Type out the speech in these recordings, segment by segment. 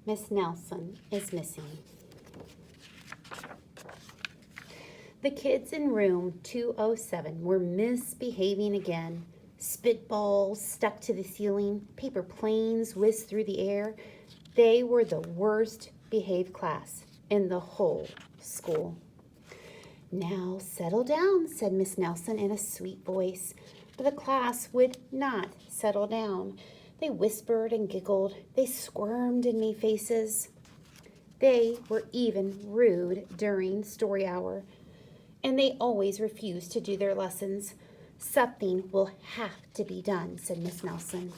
Miss Nelson is missing. The kids in room 207 were misbehaving again. Spitballs stuck to the ceiling, paper planes whizzed through the air. They were the worst behaved class in the whole school. "Now settle down," said Miss Nelson in a sweet voice. But the class would not settle down. They whispered and giggled. They squirmed and made faces. They were even rude during story hour, and they always refused to do their lessons. "Something will have to be done," said Miss Nelson.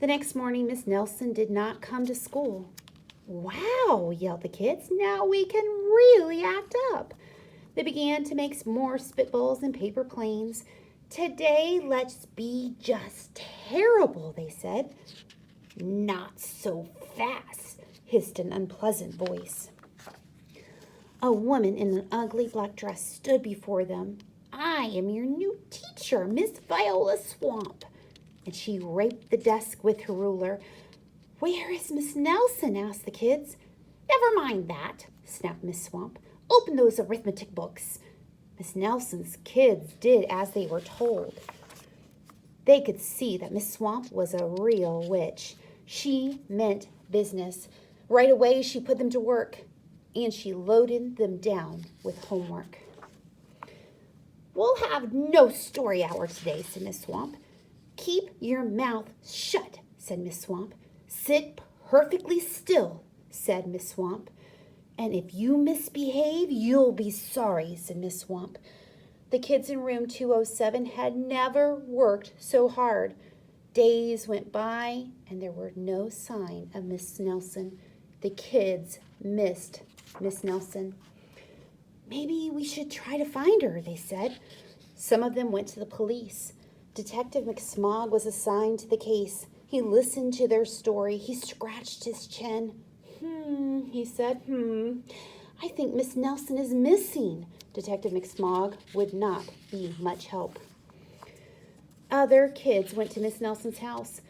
The next morning, Miss Nelson did not come to school. "Wow," yelled the kids, "now we can really act up." They began to make more spitballs and paper planes. "Today, let's be just terrible," they said. "Not so fast," hissed an unpleasant voice. A woman in an ugly black dress stood before them. "I am your new teacher, Miss Viola Swamp." And she raped the desk with her ruler. "Where is Miss Nelson?" asked the kids. "Never mind that," snapped Miss Swamp. "Open those arithmetic books." Miss Nelson's kids did as they were told. They could see that Miss Swamp was a real witch. She meant business. Right away, she put them to work, and she loaded them down with homework. "We'll have no story hour today," said Miss Swamp. "Keep your mouth shut," said Miss Swamp. "Sit perfectly still," said Miss Swamp. "And if you misbehave, you'll be sorry," said Miss Swamp. The kids in room 207 had never worked so hard. Days went by, and there were no sign of Miss Nelson. The kids missed Miss Nelson. "Maybe we should try to find her," they said. Some of them went to the police. Detective McSmog was assigned to the case. He listened to their story. He scratched his chin. He said, "I think Miss Nelson is missing." Detective McSmog would not be much help. Other kids went to Miss Nelson's house.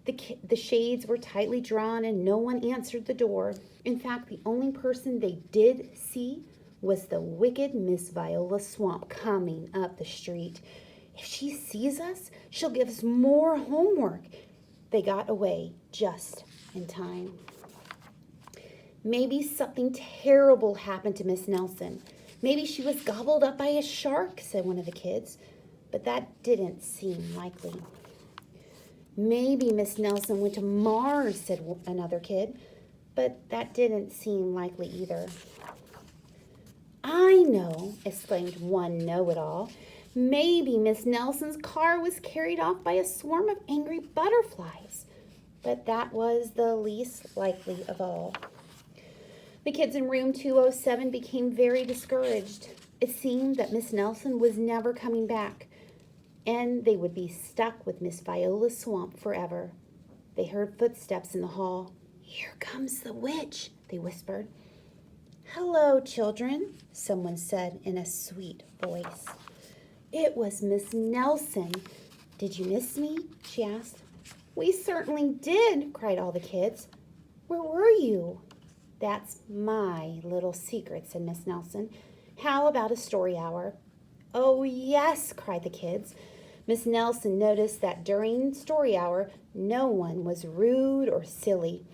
The shades were tightly drawn and no one answered the door. In fact, the only person they did see was the wicked Miss Viola Swamp coming up the street. "If she sees us, she'll give us more homework." They got away just in time. "Maybe something terrible happened to Miss Nelson. Maybe she was gobbled up by a shark," said one of the kids. But that didn't seem likely. "Maybe Miss Nelson went to Mars," said another kid. But that didn't seem likely either. "I know," exclaimed one know-it-all. "Maybe Miss Nelson's car was carried off by a swarm of angry butterflies." But that was the least likely of all. The kids in room 207 became very discouraged. It seemed that Miss Nelson was never coming back, and they would be stuck with Miss Viola Swamp forever. They heard footsteps in the hall. "Here comes the witch," they whispered. "Hello, children," someone said in a sweet voice. It was Miss Nelson. "Did you miss me?" she asked. "We certainly did," cried all the kids. "Where were you?" "That's my little secret," said Miss Nelson. "How about a story hour?" "Oh, yes," cried the kids. Miss Nelson noticed that during story hour, no one was rude or silly.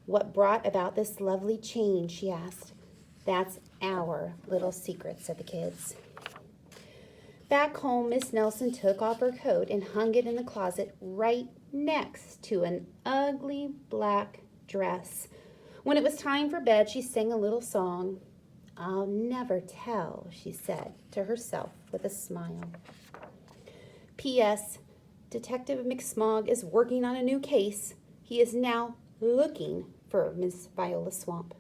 "What brought about this lovely change?" she asked. "That's our little secret," said the kids. Back home, Miss Nelson took off her coat and hung it in the closet right next to an ugly black dress. When it was time for bed, she sang a little song. "I'll never tell," she said to herself with a smile. P.S. Detective McSmog is working on a new case. He is now looking for Miss Viola Swamp.